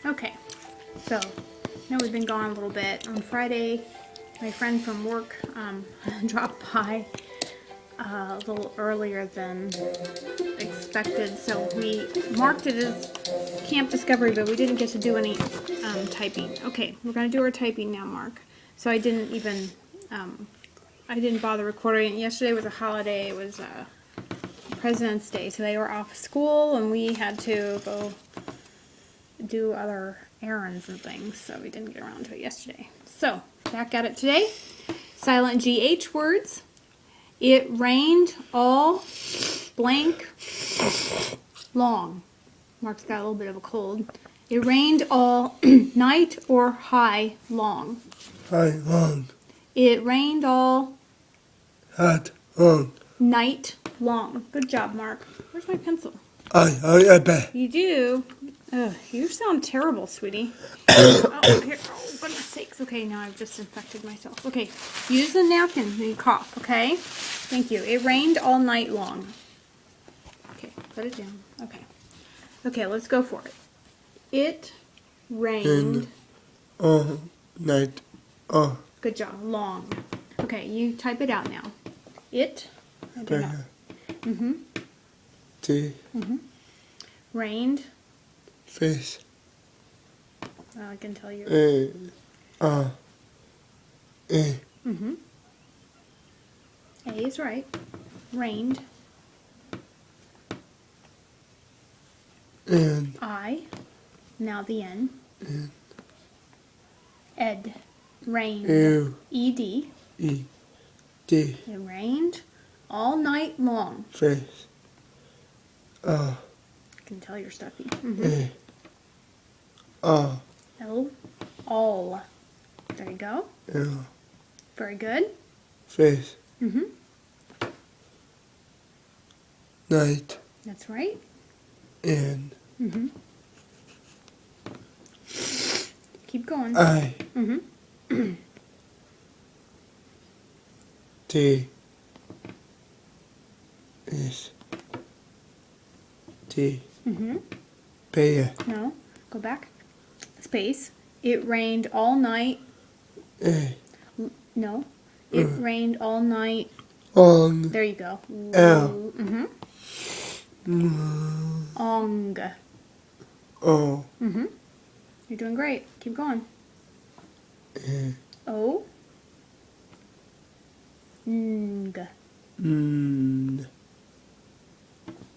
Okay, so now we've been gone a little bit. On Friday, my friend from work dropped by a little earlier than expected, so we marked it as Camp Discovery, but we didn't get to do any typing. Okay, we're going to do our typing now, Mark. So I didn't even, I didn't bother recording. Yesterday was a holiday. It was President's Day, so they were off school, and we had to go do other errands and things, so we didn't get around to it yesterday. So, back at it today. Silent GH words. It rained all blank long. Mark's got a little bit of a cold. It rained all night or high long. High long. It rained all Hot long. night long. Good job, Mark. Where's my pencil? I bet. You do? Ugh, you sound terrible, sweetie. Oh, here. Oh, goodness sakes. Okay, now I've just infected myself. Okay, use the napkin when you cough, okay? Thank you. It rained all night long. Okay, put it down. Okay. Okay, let's go for it. It rained. All night. Oh. Good job. Long. Okay, you type it out now. It. I don't know. Mm-hmm. T. Mm-hmm. Rained. Face. I can tell you. A. Mm-hmm. A is right. Rained. And. I. Now the N. And. Ed. Rained. U. E-D. E. D. It rained all night long. Face. I can tell you're stuffy. Mm-hmm. A. L. All. There you go. L. Very good. Face. Mm-hmm. Night. That's right. And. Mm-hmm. Keep going. I. Mm-hmm. T. S. T. Mm-hmm. P. No. Go back. Space. It rained all night. A. No. It rained all night. Long. There you go. L. Mm-hmm. Ong. O. Mm-hmm. You're doing great. Keep going. O. Ng. N.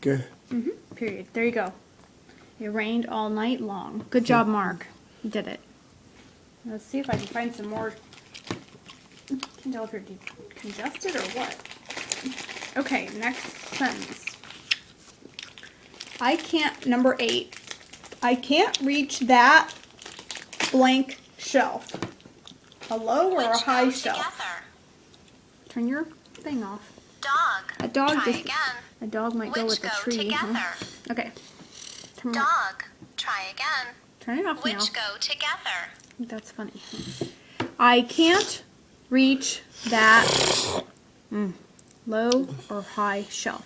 G. Mm-hmm. Period. There you go. It rained all night long. Good job, Mark. You did it. Let's see if I can find some more. I can tell if you're congested or what. Okay, next sentence. I can't, number 8. I can't reach that blank shelf. A low or a high shelf? Together. Turn your thing off. Dog. A dog Try just, again. a dog might go with Which the go tree. together? Huh? Okay. Turn, Dog. Try again. turn it off now. Which go together? That's funny. I can't reach that low or high shelf.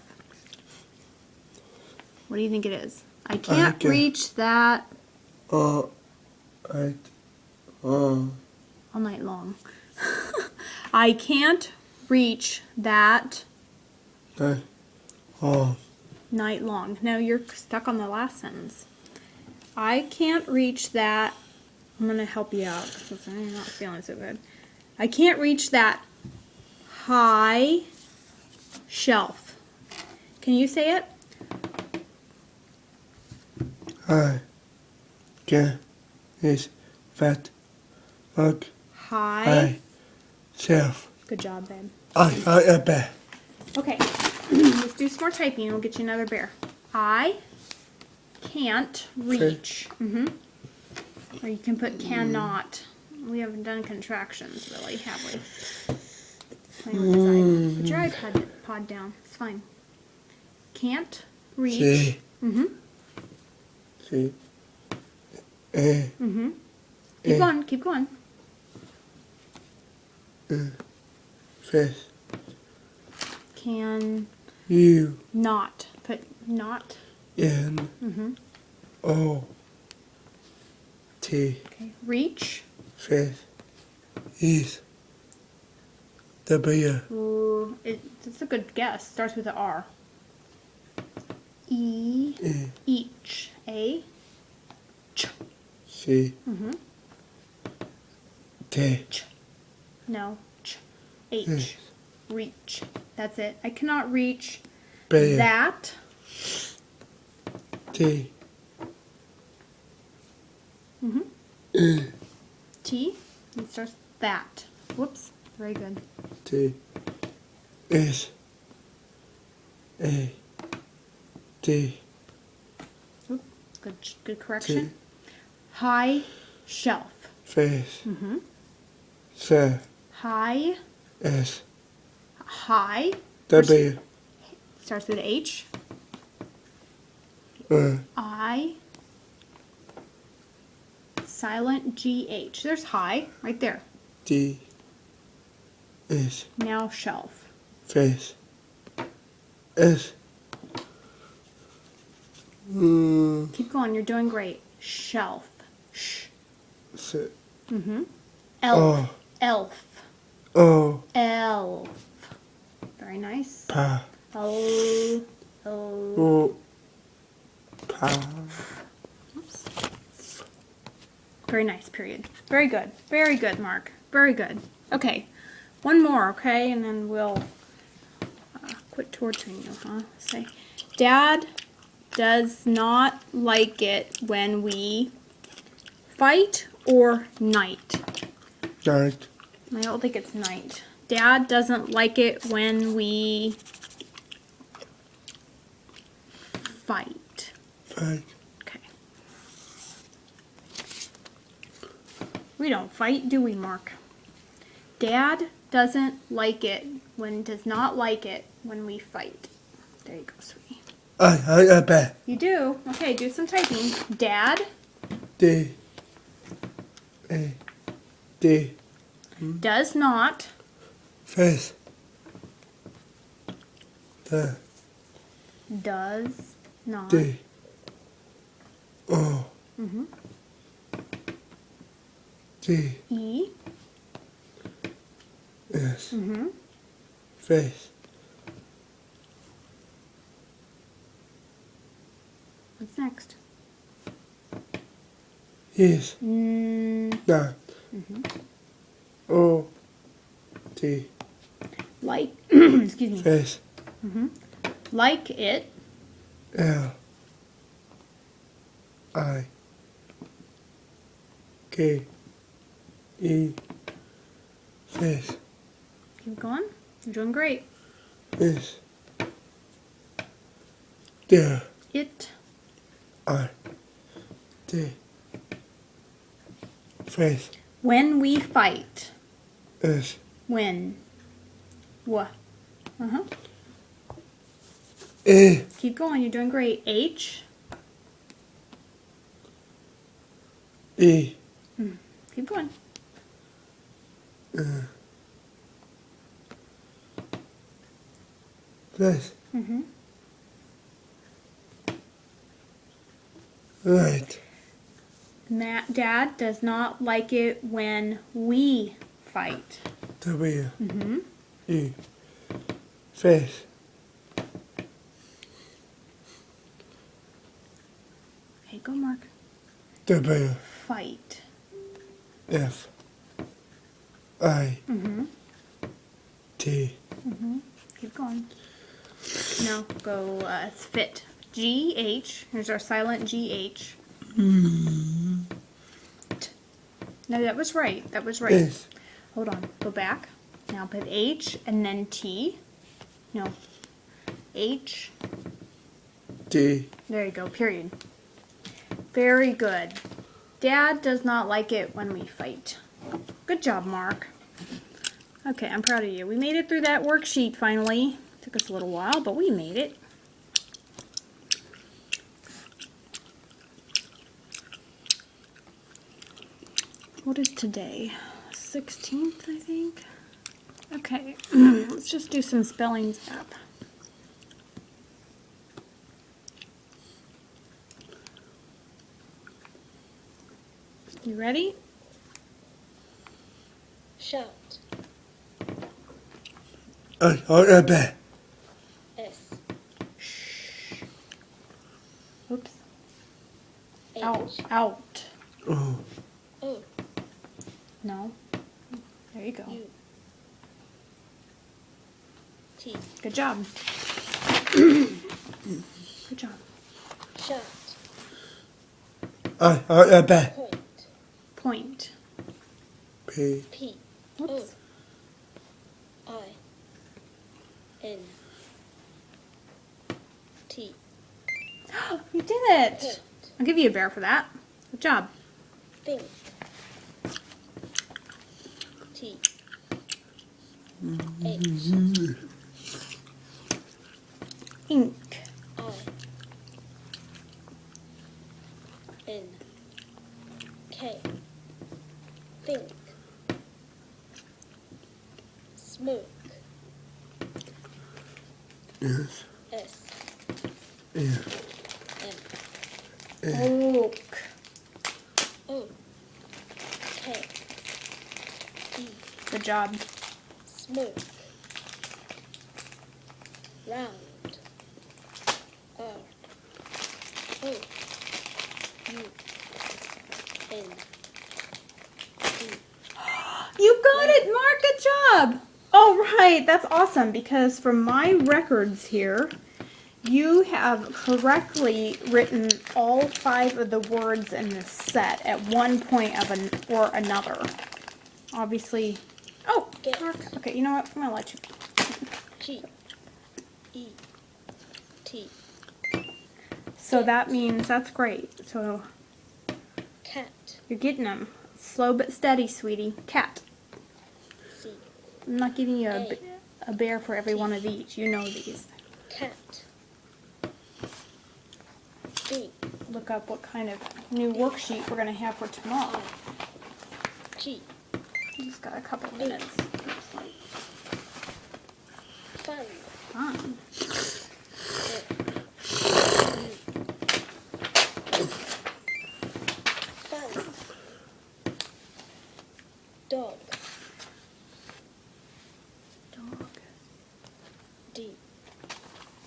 What do you think it is? I can't Okay. reach that Right. all night long. I can't reach that Night. Oh. night long. No, you're stuck on the last sentence. I can't reach that. I'm going to help you out because I'm not feeling so good. I can't reach that high shelf. Can you say it? I. Can. Is. Fat. Mug. High. I. Self. Good job, babe. I bet. Okay, let's do some more typing and we'll get you another bear. I can't reach. Or you can put cannot. We haven't done contractions really, have we? Playing with his Put your iPad pod down. It's fine. Can't reach. C. C. A. Keep going, keep going. Face. Can U. not. Put not. N. O. T, Okay. Reach. fish, east, W, Ooh, it's a good guess. Starts with a R. E. E, Each. A. Ch. C, Mm-hmm. T, Ch. No. Ch. H. Yes. Reach. That's it. I cannot reach B, that. T, Mm-hmm. E, T. It starts that. Whoops. Very good. T, S, A, T, Oop. Good correction. High shelf. fish, Mm-hmm. C, High. S, High. W, Starts with H. I. Silent GH. There's high right there. D, S, Now shelf. fish, S, Keep going. You're doing great. Shelf. Sh. S, Mm-hmm. Elf. O, Elf. O, Elf. Very nice. Pa, O. O. O, Pa, Oops. Very nice, period. Very good. Very good, Mark. Very good. Okay. One more, okay? And then we'll quit torturing you, huh? Say, Dad does not like it when we fight or night. Night, I don't think it's night. Dad doesn't like it when we fight. fight, Okay. We don't fight, do we, Mark? Dad doesn't like it does not like it when we fight. There you go, sweetie. I bet, You do? Okay, do some typing. Dad D, A, D, does not fish, the, does not D, O, Mhm. D, E S, mhm fish, what's next? is, Mm, not, O, D, like excuse me. fish, Like it L, I, K, E, fish, keep going. You're doing great. is, there, It I, D, fish, when we fight. is, When. What? Uh-huh. E, Keep going. You're doing great. H. E, Keep going. fish, Mhm. right, Dad does not like it when we fight. W, Mm-hmm. E, fish, Okay, go, Mark. W, Fight. F, I, Mm-hmm. T, Keep going. No, go. It's fit. GH. Here's our silent GH. No, that was right. That was right. is, Hold on. Go back. Now put H and then T. No. H. D, There you go. Period. Very good. Dad does not like it when we fight. Good job, Mark. Okay, I'm proud of you. We made it through that worksheet finally. Took us a little while, but we made it. What is today? 16th, I think. Okay, let's just do some spellings up. You ready? Shout. Alphabet. S. Oops. H. Out. Out. O. O. No. There you go. U. T. Good job. Good job. Shout. Alphabet. Point. Point. P. P. Whoops. I. N. T. You did it. Point. I'll give you a bear for that. Good job. Think. T. H. Ink. I. N. K. Think. Smoke. Yes. S. Yeah. M. Oak. O. K. E. Good job. Smoke. Round. R. O. U. N. D. You got it, Mark. Good job. Oh, right. That's awesome because from my records here, you have correctly written all 5 of the words in this set at one point or another. Obviously. Oh, Get. Mark. Okay, you know what? I'm going to let you. G. E. T. So that means that's great. So Cat. you're getting them. Slow but steady, sweetie. Cat. C. I'm not giving you A. a bear for every one of these. You know these. Cat. B. Look up what kind of new worksheet we're going to have for tomorrow. I. G. We just got a couple of minutes. Fun. Fun. Fun. Dog. Dog. D.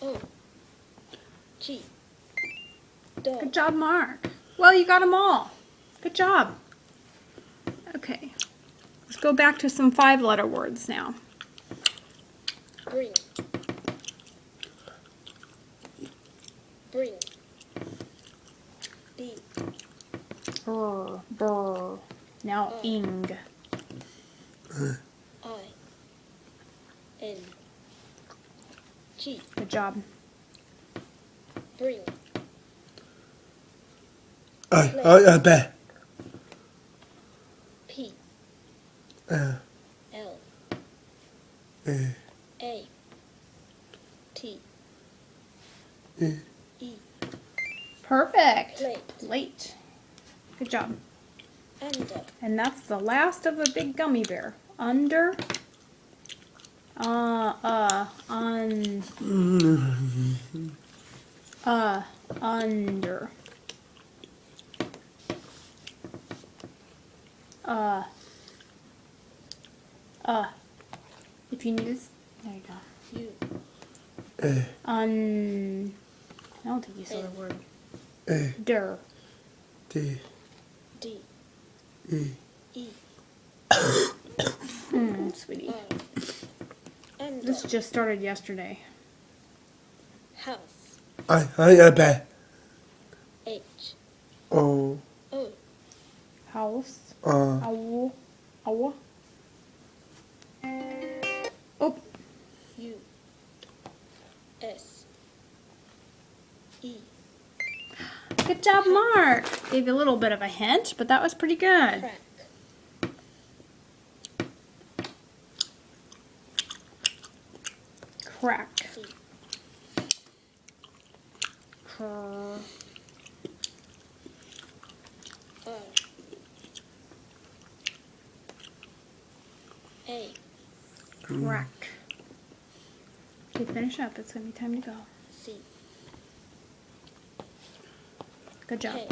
O. G. Dog. Good job, Mark. Well, you got them all. Good job. Okay. Let's go back to some 5-letter words now. Bring. Bring. B. Brr, brr. Now, ing. I. N. G. Good job. Bring. Alphabet. P. L. L. A. A. T. E. E. Perfect. Plate. Plate. Good job. Under. And that's the last of the big gummy bear. Under. Under. If you need this, there you go. U. A. I don't think you said the word. A. Der. D. D. E. E. Sweetie. R. Under. This just started yesterday. House. Alphabet. H. O. O. House. R. Owl. Owl. Oh, U. S. E. good job, Mark. Gave you a little bit of a hint, but that was pretty good. Crack. Crack. C. Cr. R. A. Crack. Okay, finish up. It's gonna be time to go. C. Good job. K.